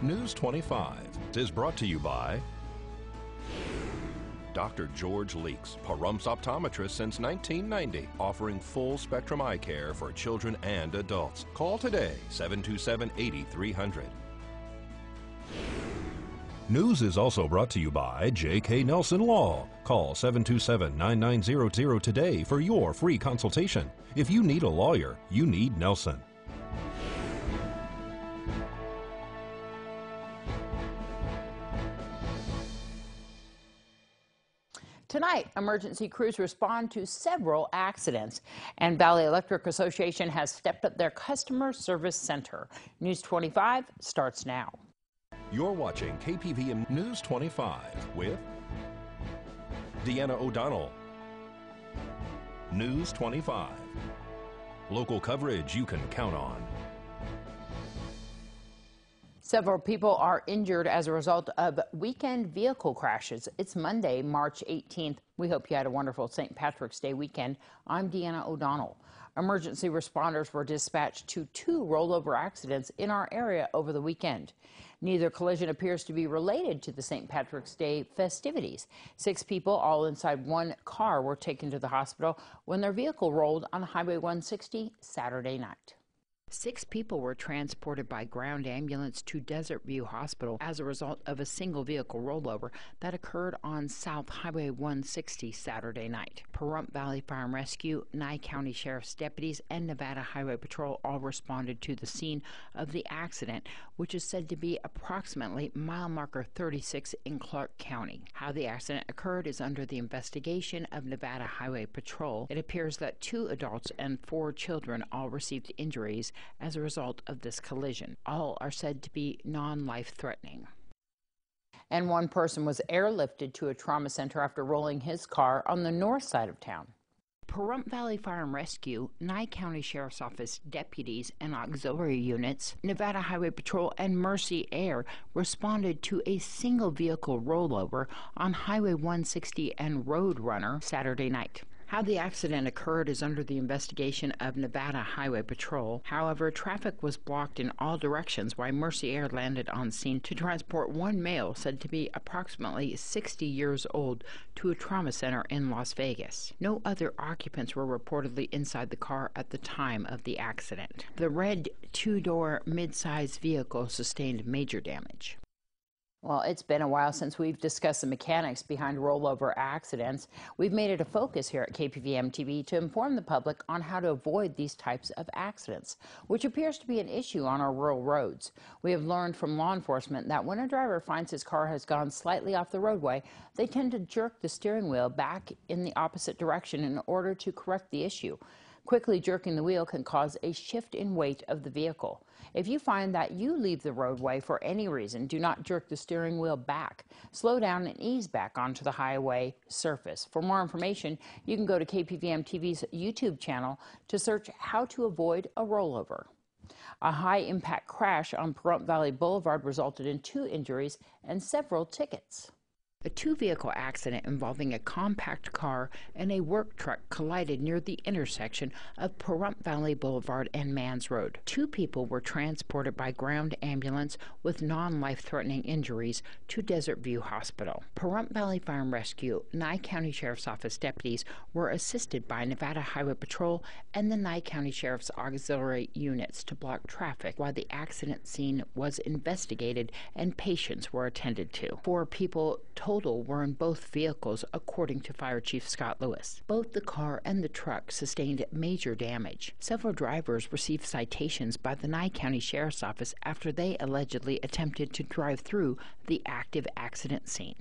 News 25 is brought to you by Dr. George Leeks, Pahrumps optometrist since 1990, offering full spectrum eye care for children and adults. Call today, 727-8300. News is also brought to you by J.K. Nelson Law. Call 727-9900 today for your free consultation. If you need a lawyer, you need Nelson. Tonight, emergency crews respond to several accidents, and Valley Electric Association has stepped up their customer service center. News 25 starts now. You're watching KPVM News 25 with Deanna O'Donnell. News 25. Local coverage you can count on. Several people are injured as a result of weekend vehicle crashes. It's Monday, March 18th. We hope you had a wonderful St. Patrick's Day weekend. I'm Deanna O'Donnell. Emergency responders were dispatched to 2 rollover accidents in our area over the weekend. Neither collision appears to be related to the St. Patrick's Day festivities. 6 people, all inside one car, were taken to the hospital when their vehicle rolled on Highway 160 Saturday night. 6 people were transported by ground ambulance to Desert View Hospital as a result of a single vehicle rollover that occurred on South Highway 160 Saturday night. Pahrump Valley Fire and Rescue, Nye County Sheriff's deputies, and Nevada Highway Patrol all responded to the scene of the accident, which is said to be approximately mile marker 36 in Clark County. How the accident occurred is under the investigation of Nevada Highway Patrol. It appears that 2 adults and 4 children all received injuries as a result of this collision. All are said to be non-life-threatening. And 1 person was airlifted to a trauma center after rolling his car on the north side of town. Pahrump Valley Fire and Rescue, Nye County Sheriff's Office deputies and auxiliary units, Nevada Highway Patrol, and Mercy Air responded to a single vehicle rollover on Highway 160 and Roadrunner Saturday night. How the accident occurred is under the investigation of Nevada Highway Patrol. However, traffic was blocked in all directions while Mercy Air landed on scene to transport 1 male said to be approximately 60 years old to a trauma center in Las Vegas. No other occupants were reportedly inside the car at the time of the accident. The red 2-door mid-size vehicle sustained major damage. Well, it's been a while since we've discussed the mechanics behind rollover accidents. We've made it a focus here at KPVM TV to inform the public on how to avoid these types of accidents, which appears to be an issue on our rural roads. We have learned from law enforcement that when a driver finds his car has gone slightly off the roadway, they tend to jerk the steering wheel back in the opposite direction in order to correct the issue. Quickly jerking the wheel can cause a shift in weight of the vehicle. If you find that you leave the roadway for any reason, do not jerk the steering wheel back. Slow down and ease back onto the highway surface. For more information, you can go to KPVM TV's YouTube channel to search how to avoid a rollover. A high-impact crash on Pahrump Valley Boulevard resulted in 2 injuries and several tickets. A 2-vehicle accident involving a compact car and a work truck collided near the intersection of Pahrump Valley Boulevard and Mans Road. 2 people were transported by ground ambulance with non-life-threatening injuries to Desert View Hospital. Pahrump Valley Fire and Rescue, Nye County Sheriff's Office deputies were assisted by Nevada Highway Patrol and the Nye County Sheriff's auxiliary units to block traffic while the accident scene was investigated and patients were attended to. 4 people total were in both vehicles, according to Fire Chief Scott Lewis. Both the car and the truck sustained major damage. Several drivers received citations by the Nye County Sheriff's Office after they allegedly attempted to drive through the active accident scene.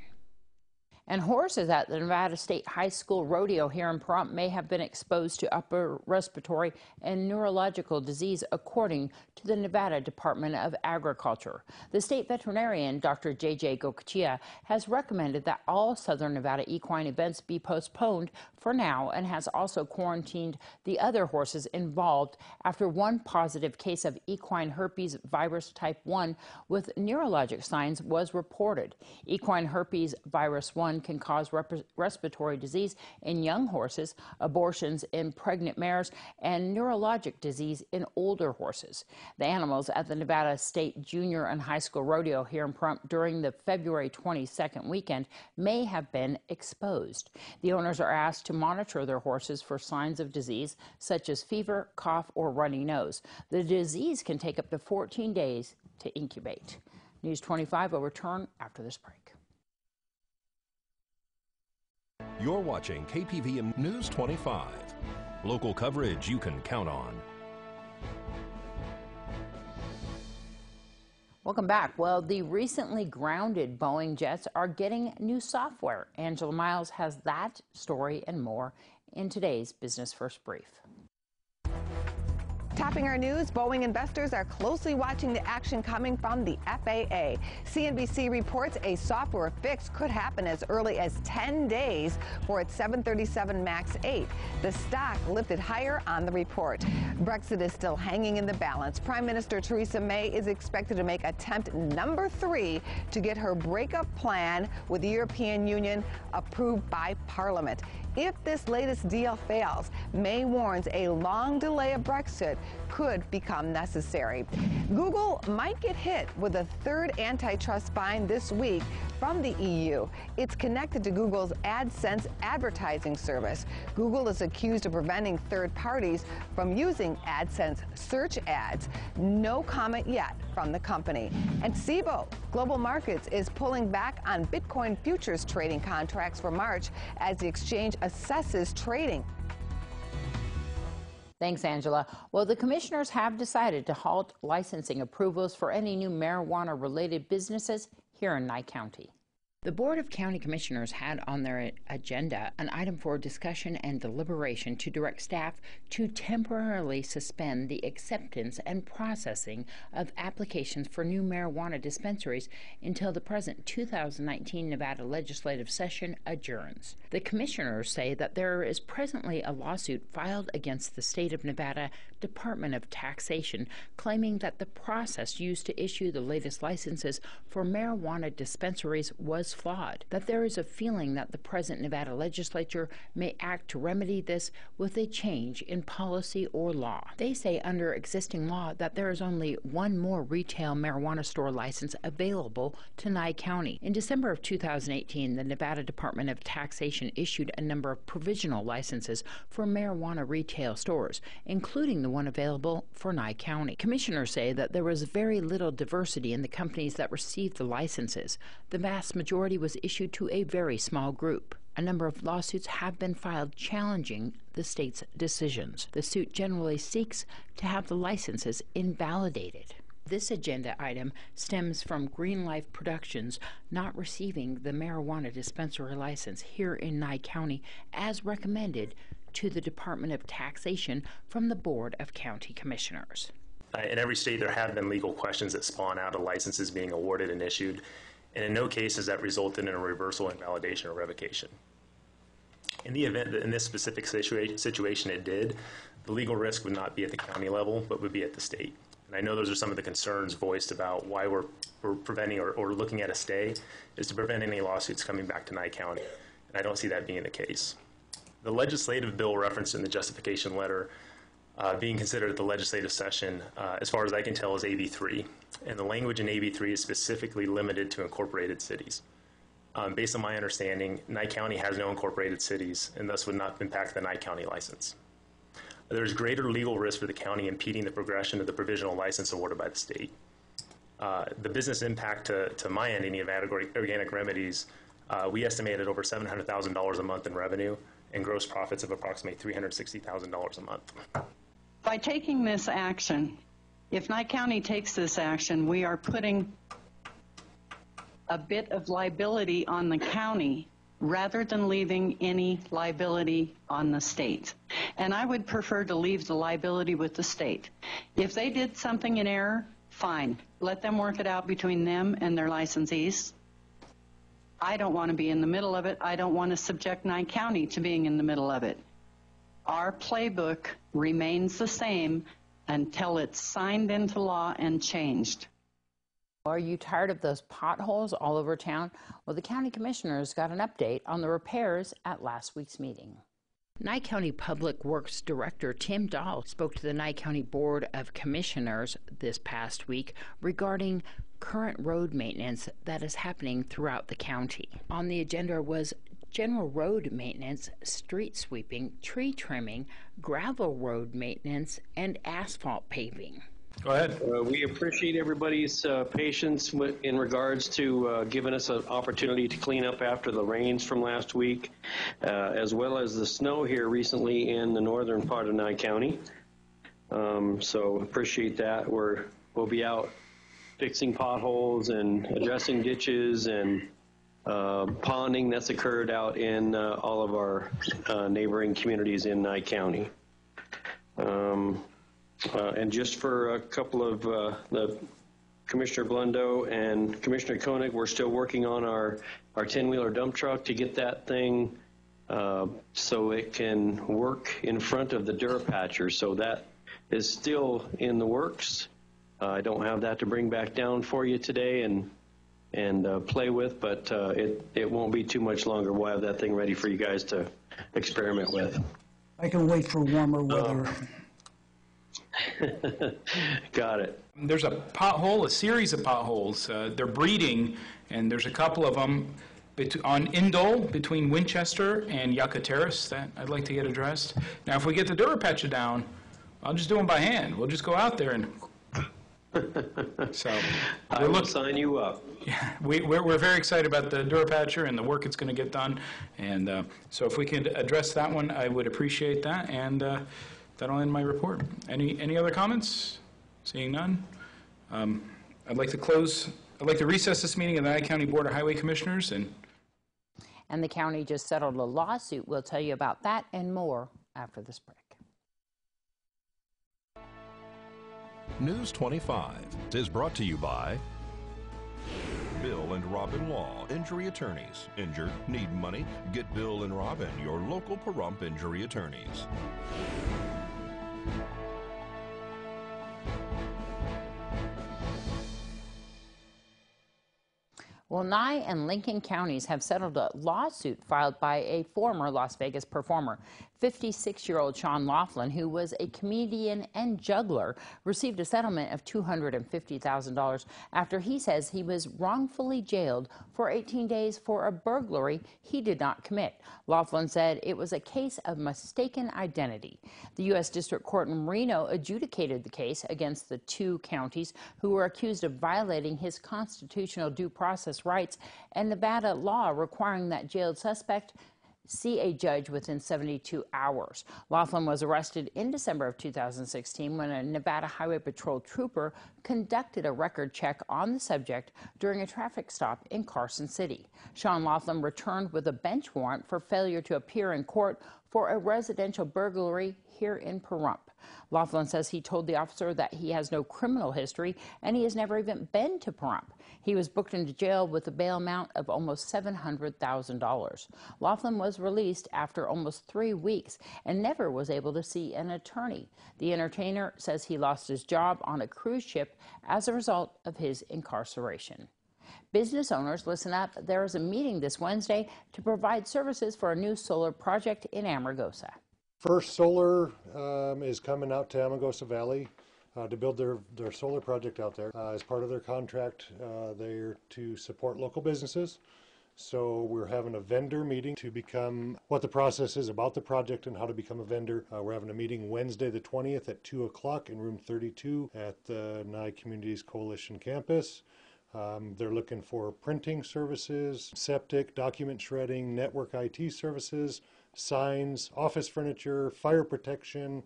And horses at the Nevada State High School rodeo here in Pahrump may have been exposed to upper respiratory and neurological disease, according to the Nevada Department of Agriculture. The state veterinarian, Dr. J.J. Gokuchia, has recommended that all Southern Nevada equine events be postponed for now and has also quarantined the other horses involved after 1 positive case of equine herpes virus type 1 with neurologic signs was reported. Equine herpes virus 1 H1N1 can cause respiratory disease in young horses, abortions in pregnant mares, and neurologic disease in older horses. The animals at the Nevada State Junior and High School Rodeo here in Pahrump during the February 22nd weekend may have been exposed. The owners are asked to monitor their horses for signs of disease such as fever, cough, or runny nose. The disease can take up to 14 days to incubate. News 25 will return after this break. You're watching KPVM News 25. Local coverage you can count on. Welcome back. Well, the recently grounded Boeing jets are getting new software. Angela Miles has that story and more in today's Business First Brief. Topping our news, Boeing investors are closely watching the action coming from the FAA. CNBC reports a software fix could happen as early as 10 days for its 737 MAX 8. The stock lifted higher on the report. Brexit is still hanging in the balance. Prime Minister Theresa May is expected to make attempt number 3 to get her breakup plan with the European Union approved by Parliament. If this latest deal fails, May warns a long delay of Brexit could become necessary. Google might get hit with a third antitrust fine this week from the EU. It's connected to Google's AdSense advertising service. Google is accused of preventing third parties from using AdSense search ads. No comment yet from the company. And Cboe Global Markets is pulling back on Bitcoin futures trading contracts for March as the exchange assesses trading. Thanks, Angela. Well, the commissioners have decided to halt licensing approvals for any new marijuana-related businesses here in Nye County. The Board of County Commissioners had on their agenda an item for discussion and deliberation to direct staff to temporarily suspend the acceptance and processing of applications for new marijuana dispensaries until the present 2019 Nevada legislative session adjourns. The commissioners say that there is presently a lawsuit filed against the state of Nevada Department of Taxation claiming that the process used to issue the latest licenses for marijuana dispensaries was flawed, that there is a feeling that the present Nevada legislature may act to remedy this with a change in policy or law. They say under existing law that there is only one more retail marijuana store license available to Nye County. In December of 2018, the Nevada Department of Taxation issued a number of provisional licenses for marijuana retail stores, including the one available for Nye County. Commissioners say that there was very little diversity in the companies that received the licenses. The vast majority was issued to a very small group. A number of lawsuits have been filed challenging the state's decisions. The suit generally seeks to have the licenses invalidated. This agenda item stems from Green Life Productions not receiving the marijuana dispensary license here in Nye County as recommended to the Department of Taxation from the Board of County Commissioners. In every state, there have been legal questions that spawn out of licenses being awarded and issued, and in no case has that resulted in a reversal, invalidation, or revocation. In the event that in this specific situation it did, the legal risk would not be at the county level, but would be at the state. And I know those are some of the concerns voiced about why we're preventing or looking at a stay, is to prevent any lawsuits coming back to Nye County. And I don't see that being the case. The legislative bill referenced in the justification letter being considered at the legislative session, as far as I can tell, is AB 3. And the language in AB 3 is specifically limited to incorporated cities. Based on my understanding, Nye County has no incorporated cities and thus would not impact the Nye County license. There is greater legal risk for the county impeding the progression of the provisional license awarded by the state. The business impact to my entity of Organic Remedies, we estimated over $700,000 a month in revenue and gross profits of approximately $360,000 a month. By taking this action, if Nye County takes this action, we are putting a bit of liability on the county rather than leaving any liability on the state. And I would prefer to leave the liability with the state. If they did something in error, fine. Let them work it out between them and their licensees. I don't want to be in the middle of it. I don't want to subject Nye County to being in the middle of it. Our playbook remains the same until it's signed into law and changed. Are you tired of those potholes all over town? Well, the county commissioners got an update on the repairs at last week's meeting. Nye County Public Works Director Tim Dahl spoke to the Nye County Board of Commissioners this past week regarding current road maintenance that is happening throughout the county. On the agenda was general road maintenance, street sweeping, tree trimming, gravel road maintenance, and asphalt paving. Go ahead. We appreciate everybody's patience in regards to giving us an opportunity to clean up after the rains from last week, as well as the snow here recently in the northern part of Nye County. So appreciate that. We'll be out fixing potholes and addressing ditches and ponding that's occurred out in all of our neighboring communities in Nye County. And just for a couple of the Commissioner Blundo and Commissioner Koenig, we're still working on our 10-wheeler dump truck to get that thing so it can work in front of the Durapatcher. So that is still in the works. I don't have that to bring back down for you today and play with, but it won't be too much longer. We'll have that thing ready for you guys to experiment with. I can wait for warmer weather. Got it. There's a series of potholes. They're breeding, and there's a couple of them on Indole between Winchester and Yucca Terrace that I'd like to get addressed. Now, if we get the Durapatcher down, I'll just do them by hand. We'll just go out there and... So I will sign you up. Yeah, we're very excited about the Durapatcher and the work it's going to get done. And so if we could address that one, I would appreciate that. And that'll end my report. Any other comments? Seeing none. I'd like to recess this meeting of the Nye County Board of Highway Commissioners. And the county just settled a lawsuit. We'll tell you about that and more after this break. News 25 is brought to you by Bill and Robin Law, injury attorneys. Injured, need money? Get Bill and Robin, your local Pahrump injury attorneys. Well, Nye and Lincoln counties have settled a lawsuit filed by a former Las Vegas performer. 56-year-old Sean Laughlin, who was a comedian and juggler, received a settlement of $250,000 after he says he was wrongfully jailed for 18 days for a burglary he did not commit. Laughlin said it was a case of mistaken identity. The U.S. District Court in Reno adjudicated the case against the two counties who were accused of violating his constitutional due process rights and Nevada law requiring that jailed suspect see a judge within 72 hours. Laughlin was arrested in December of 2016 when a Nevada Highway Patrol trooper conducted a record check on the subject during a traffic stop in Carson City. Sean Laughlin returned with a bench warrant for failure to appear in court for a residential burglary here in Pahrump. Laughlin says he told the officer that he has no criminal history and he has never even been to Pahrump. He was booked into jail with a bail amount of almost $700,000. Laughlin was released after almost 3 weeks and never was able to see an attorney. The entertainer says he lost his job on a cruise ship as a result of his incarceration. Business owners, listen up. There is a meeting this Wednesday to provide services for a new solar project in Amargosa. First Solar is coming out to Amargosa Valley to build their solar project out there. As part of their contract, they're to support local businesses. So we're having a vendor meeting to become what the process is about the project and how to become a vendor. We're having a meeting Wednesday the 20th at 2 o'clock in room 32 at the Nye Communities Coalition campus. They're looking for printing services, septic, document shredding, network IT services, signs, office furniture, fire protection,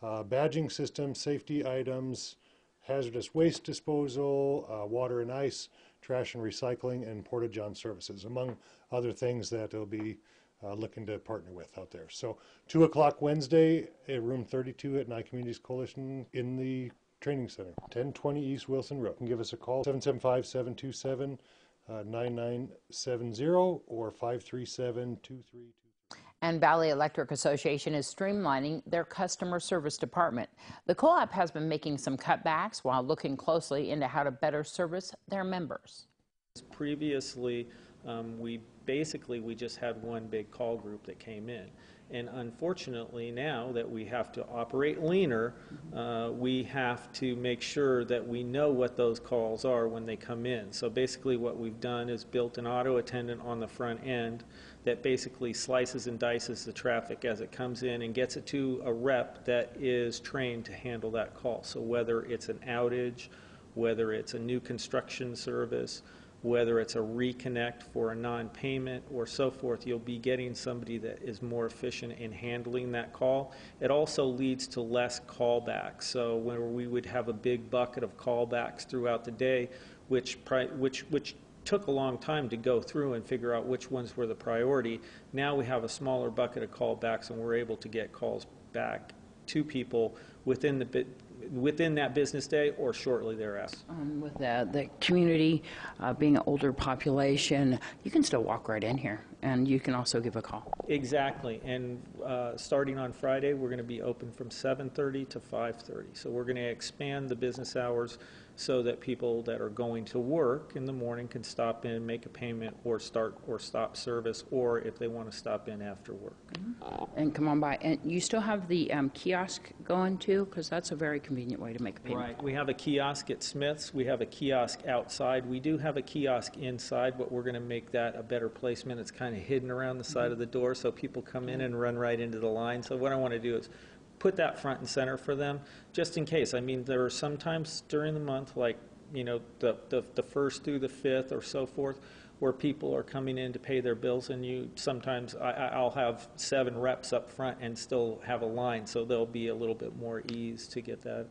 badging systems, safety items, hazardous waste disposal, water and ice, trash and recycling, and porta-john services, among other things that they'll be looking to partner with out there. So 2 o'clock Wednesday at room 32 at Nye Communities Coalition in the Training Center, 1020 East Wilson Road. You can give us a call, 775-727-9970 or 537-2323. And Valley Electric Association is streamlining their customer service department. The co-op has been making some cutbacks while looking closely into how to better service their members. Previously, we just had one big call group that came in. And unfortunately, now that we have to operate leaner, we have to make sure that we know what those calls are when they come in. So basically what we've done is built an auto attendant on the front end that basically slices and dices the traffic as it comes in and gets it to a rep that is trained to handle that call. So whether it's an outage, whether it's a new construction service, whether it's a reconnect for a non-payment or so forth, you'll be getting somebody that is more efficient in handling that call. It also leads to less callbacks. So when we would have a big bucket of callbacks throughout the day, which took a long time to go through and figure out which ones were the priority, now we have a smaller bucket of callbacks and we're able to get calls back to people within that business day or shortly thereafter. With the community being an older population, you can still walk right in here, and you can also give a call. Exactly, and starting on Friday, we're going to be open from 7:30 to 5:30. So we're going to expand the business hours so that people that are going to work in the morning can stop in, make a payment, or start or stop service, or if they want to stop in after work. And come on by. And you still have the kiosk going too, because that's a very convenient way to make a payment. Right. We have a kiosk at Smith's. We have a kiosk outside. We do have a kiosk inside, but we're going to make that a better placement. It's kind of hidden around the side of the door, so people come in and run right into the line. So what I want to do is put that front and center for them, just in case. I mean, there are some times during the month, like, you know, the 1st through the 5th or so forth, where people are coming in to pay their bills, and sometimes I'll have 7 reps up front and still have a line, so there'll be a little bit more ease to get that.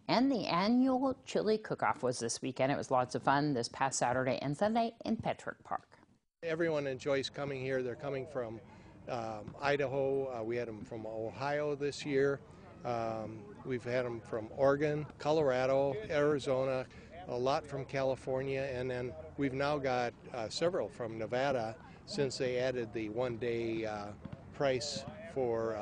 And the annual chili cook-off was this weekend. It was lots of fun this past Saturday and Sunday in Petrick Park. Everyone enjoys coming here. They're coming from Idaho. We had them from Ohio this year. We've had them from Oregon, Colorado, Arizona, a lot from California, and then we've now got several from Nevada since they added the one-day price for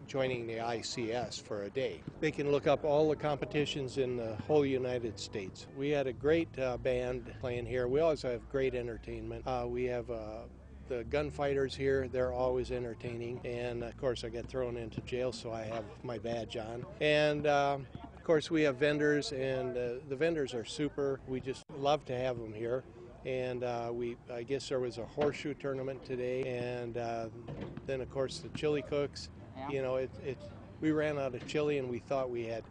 joining the ICS for a day. They can look up all the competitions in the whole United States. We had a great band playing here. We always have great entertainment. We have the gunfighters here. They're always entertaining, and of course I get thrown into jail, so I have my badge on. And of course we have vendors, and the vendors are super. We just love to have them here. And I guess there was a horseshoe tournament today, and then of course the chili cooks. Yeah. You know, we ran out of chili, and we thought we had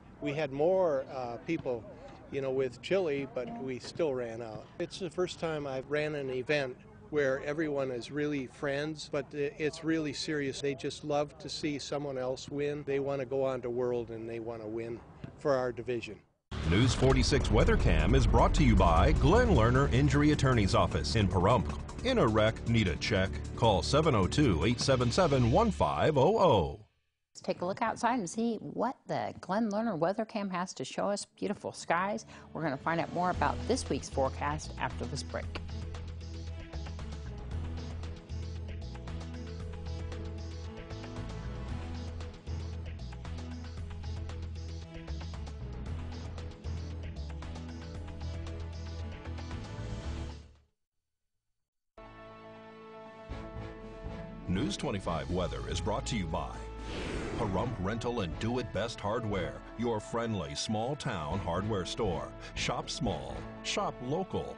more people, you know, with chili, but we still ran out. It's the first time I've ran an event where everyone is really friends, but it's really serious. They just love to see someone else win. They want to go on to World, and they want to win for our division. News 46 Weather Cam is brought to you by Glenn Lerner Injury Attorney's Office in Pahrump. In a wreck, need a check? Call 702-877-1500. Let's take a look outside and see what the Glenn Lerner Weather Cam has to show us. Beautiful skies. We're going to find out more about this week's forecast after this break. News 25 weather is brought to you by Pahrump Rental and Do It Best Hardware, your friendly small town hardware store. Shop small, shop local.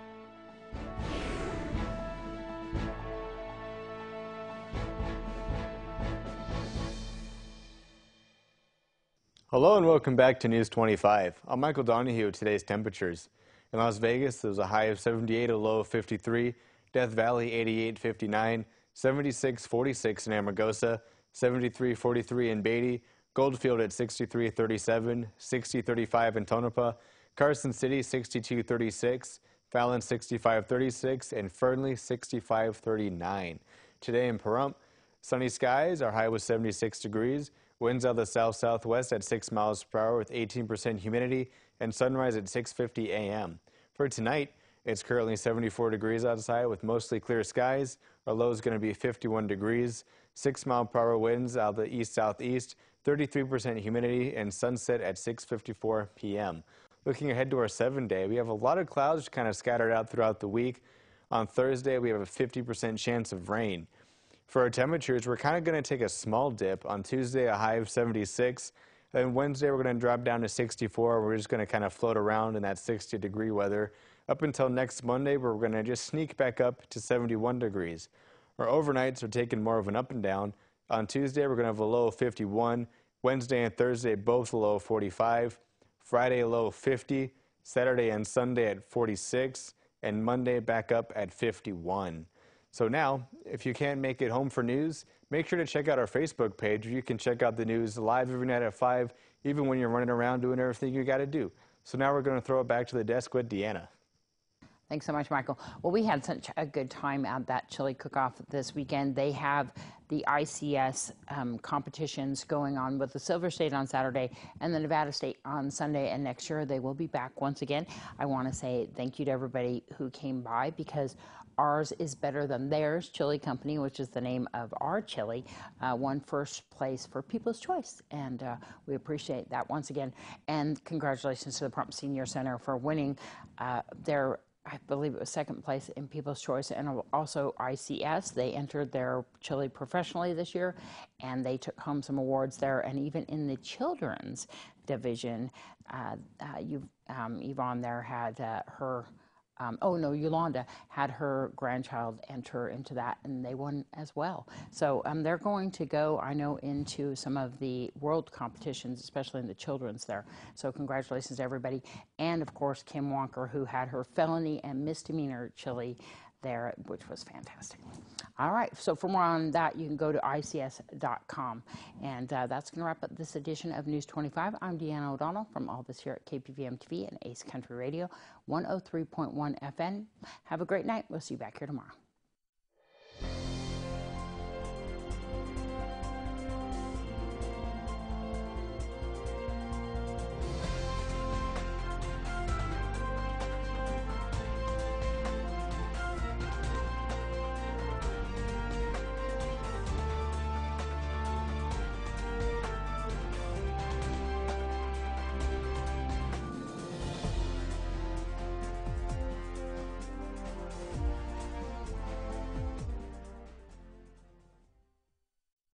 Hello and welcome back to News 25. I'm Michael Donahue with today's temperatures. In Las Vegas, there was a high of 78, a low of 53. Death Valley, 88, 59. 76-46 in Amargosa, 73-43 in Beatty, Goldfield at 63-37, 60-35 in Tonopah, Carson City 62-36, Fallon 65-36, and Fernley 65-39. Today in Pahrump, sunny skies, our high was 76 degrees, winds out of the south-southwest at 6 miles per hour with 18% humidity, and sunrise at 6:50 a.m. For tonight, It's currently 74 degrees outside with mostly clear skies. Our low is going to be 51 degrees, 6-mile-per-hour winds out of the east-southeast, 33% humidity, and sunset at 6:54 p.m. Looking ahead to our 7-day, we have a lot of clouds kind of scattered out throughout the week. On Thursday, we have a 50% chance of rain. For our temperatures, we're kind of going to take a small dip. On Tuesday, a high of 76. Then Wednesday, we're going to drop down to 64. We're just going to kind of float around in that 60-degree weather up until next Monday, where we're going to just sneak back up to 71 degrees. Our overnights are taking more of an up and down. On Tuesday, we're going to have a low of 51. Wednesday and Thursday, both a low of 45. Friday, a low of 50. Saturday and Sunday at 46. And Monday back up at 51. So now, if you can't make it home for news, make sure to check out our Facebook page where you can check out the news live every night at 5, even when you're running around doing everything you got to do. So now we're going to throw it back to the desk with Deanna. Thanks so much, Michael. Well, we had such a good time at that chili cook-off this weekend. They have the ICS competitions going on with the Silver State on Saturday and the Nevada State on Sunday, and next year they will be back once again. I want to say thank you to everybody who came by, because ours is better than theirs. Chili Company, which is the name of our chili, won first place for People's Choice, and we appreciate that once again. And congratulations to the Prompt Senior Center for winning their, I believe it was second place in People's Choice, and also ICS. They entered their chili professionally this year, and they took home some awards there. And even in the children's division, Yvonne there had her, Yolanda had her grandchild enter into that, and they won as well. So they're going to go, I know, into some of the world competitions, especially in the children's there. So congratulations to everybody. And of course, Kim Wonker, who had her felony and misdemeanor chili there, which was fantastic. All right, so for more on that, you can go to ics.com. And that's going to wrap up this edition of News 25. I'm Deanna O'Donnell from all this here at KPVM TV and Ace Country Radio, 103.1 FM. Have a great night. We'll see you back here tomorrow.